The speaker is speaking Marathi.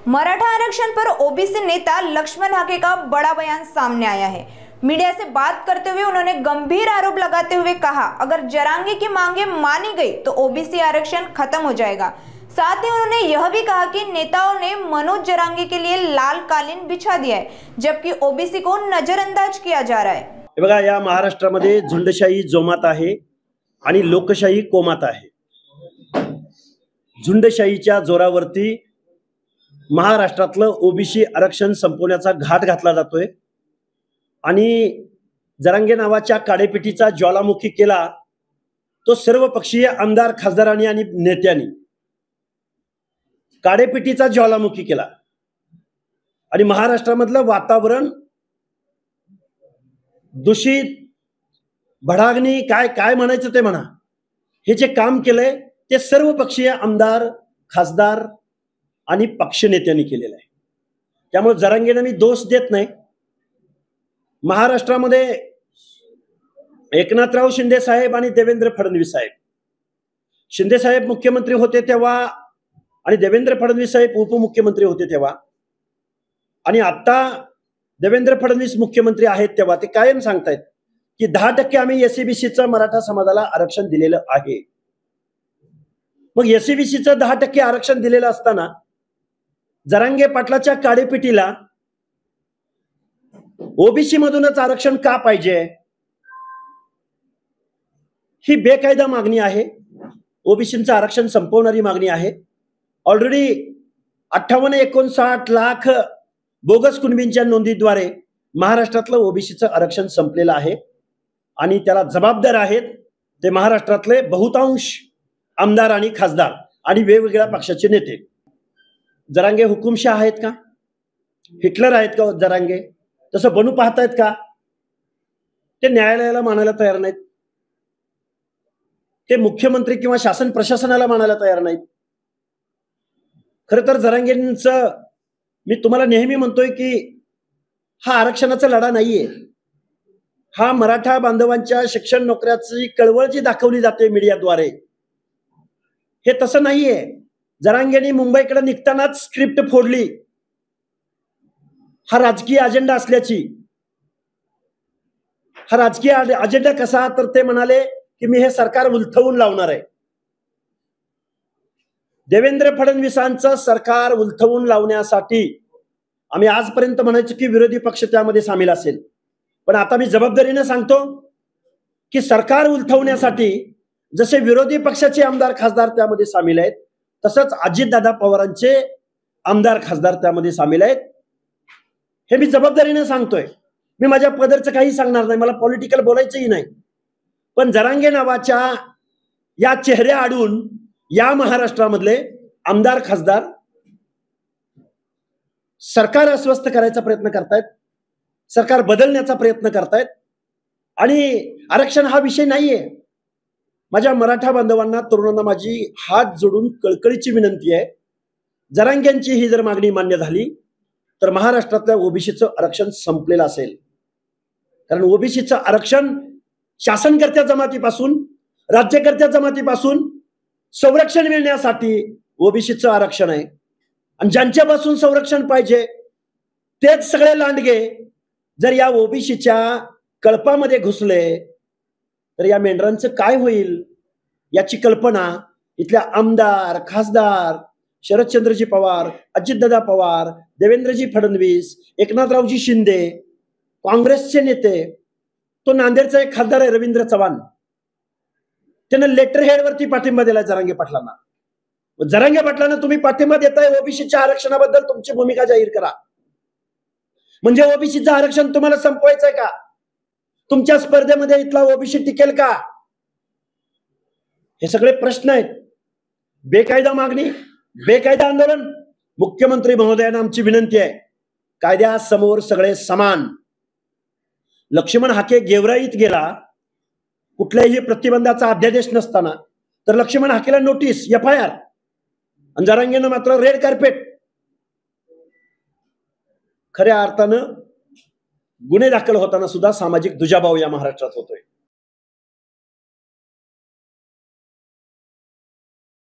मराठा आरक्षण पर ओबीसी नेता लक्ष्मण हाके का बड़ा बयान सामने आया है। मीडिया से बात करते हुए उन्होंने गंभीर आरोप लगाते हुए कहा, अगर जरांगे की मांगे मानी गई तो ओबीसी आरक्षण खत्म हो जाएगा। साथ ही उन्होंने यह भी कहा कि नेताओं ने मनोज जरांगे के लिए लाल कालीन बिछा दिया है, जबकि ओबीसी को नजरअंदाज किया जा रहा है। बघा, या महाराष्ट्रामध्ये झुंडशाही जोमात आहे आणि लोकशाही कोमात आहे। झुंडशाहीच्या जोरावरती महाराष्ट्रातलं ओबीसी आरक्षण संपवण्याचा घाट घातला जातोय आणि जरांगे नावाच्या काडेपिटीचा ज्वालामुखी केला तो सर्वपक्षीय आमदार खासदारांनी आणि नेत्यांनी काडेपिटीचा ज्वालामुखी केला आणि महाराष्ट्रामधलं वातावरण दूषित भडागणी काय म्हणायचं ते म्हणा, हे जे काम केलंय ते सर्वपक्षीय आमदार खासदार आणि पक्षनेत्यांनी केलेलं आहे। त्यामुळे जरांगेंना मी दोष देत नाही। महाराष्ट्रामध्ये एकनाथराव शिंदे साहेब आणि देवेंद्र फडणवीस साहेब, शिंदे साहेब मुख्यमंत्री होते तेव्हा आणि देवेंद्र फडणवीस साहेब उपमुख्यमंत्री होते तेव्हा आणि आता देवेंद्र फडणवीस मुख्यमंत्री आहेत तेव्हा ते कायम सांगतायत की 10% आम्ही एससीबीसीचं मराठा समाजाला आरक्षण दिलेलं आहे। मग एससीबीसीचं 10% आरक्षण दिलेलं असताना जरांगे पाटलाच्या काडेपिटीला ओबीसी मधूनच आरक्षण का पाहिजे? ही बेकायदा मागणी आहे, ओबीसीचं आरक्षण संपवणारी मागणी आहे। ऑलरेडी 58-59 लाख बोगस कुणबींच्या नोंदीद्वारे महाराष्ट्रातलं ओबीसीचं आरक्षण संपलेलं आहे आणि त्याला जबाबदार आहेत ते महाराष्ट्रातले बहुतांश आमदार आणि खासदार आणि वेगवेगळ्या पक्षाचे नेते। जरांगे हुकुमशाह आहेत का? हिटलर आहेत का जरांगे? तसं बनू पाहतायत का? ते न्यायालयाला मानायला तयार नाहीत, ते मुख्यमंत्री किंवा शासन प्रशासनाला मानायला तयार नाहीत। खरं तर जरांगेंचं मी तुम्हाला नेहमी म्हणतोय की हा आरक्षणाचा लढा नाहीये, हा मराठा बांधवांच्या शिक्षण नोकऱ्याची कळवळ जी दाखवली जाते मीडियाद्वारे, हे तसं नाहीये। जरांगेंनी मुंबईकडे निघतानाच स्क्रिप्ट फोडली, हा राजकीय अजेंडा असल्याची। हा राजकीय अजेंडा कसा? तर ते म्हणाले की मी हे सरकार उलथवून लावणार आहे। देवेंद्र फडणवीसांचं सरकार उलथवून लावण्यासाठी आम्ही आजपर्यंत म्हणायचो की विरोधी पक्ष त्यामध्ये सामील असेल, पण आता मी जबाबदारीने सांगतो की सरकार उलथवण्यासाठी जसे विरोधी पक्षाचे आमदार खासदार त्यामध्ये सामील आहेत, तसंच अजितदादा पवारांचे आमदार खासदार त्यामध्ये सामील आहेत। हे मी जबाबदारीने सांगतोय, मी माझ्या पदरचं काही सांगणार नाही, मला पॉलिटिकल बोलायचंही नाही। पण जरांगे नावाच्या या चेहऱ्या आडून या महाराष्ट्रामधले आमदार खासदार सरकार अस्वस्थ करायचा प्रयत्न करतायत, सरकार बदलण्याचा प्रयत्न करतायत आणि आरक्षण हा विषय नाहीये। माझ्या मराठा बांधवांना तरुणांना माझी हात जोडून कळकळीची विनंती आहे, जरांगेंची ही जर मागणी मान्य झाली तर महाराष्ट्रातल्या ओबीसीचं आरक्षण संपलेलं असेल। कारण ओबीसीचं आरक्षण शासनकर्त्या जमातीपासून राज्यकर्त्या जमातीपासून संरक्षण मिळण्यासाठी ओबीसीचं आरक्षण आहे आणि ज्यांच्यापासून संरक्षण पाहिजे तेच सगळे लांडगे जर या ओबीसीच्या कळपामध्ये घुसले तर या मेंढरांचं काय होईल याची कल्पना इथल्या आमदार खासदार शरदचंद्रजी पवार, अजितदादा पवार, देवेंद्रजी फडणवीस, एकनाथरावजी शिंदे, काँग्रेसचे नेते, तो नांदेडचा एक खासदार आहे रवींद्र चव्हाण, त्यानं लेटर हेडवरती पाठिंबा दिलाय जरांगे पाटलांना। जरांगे पाटलांना तुम्ही पाठिंबा देताय, ओबीसीच्या आरक्षणाबद्दल तुमची भूमिका जाहीर करा। म्हणजे ओबीसीचं आरक्षण तुम्हाला संपवायचंय का? तुमच्या स्पर्धेमध्ये इथला ओबीसी टिकेल का? हे सगळे प्रश्न आहेत। बेकायदा मागणी, बेकायदा आंदोलन। मुख्यमंत्री महोदयांना आमची विनंती आहे, कायद्यासमोर सगळे समान। लक्ष्मण हाके गेवराईत गेला, कुठल्याही प्रतिबंधाचा अध्यादेश नसताना, तर लक्ष्मण हाकेला नोटीस FIR आणि जरांगेंना मात्र रेड कार्पेट। खऱ्या अर्थानं गुन्हे दाखल होताना सुद्धा सामाजिक दुजाभाव या महाराष्ट्रात होतोय।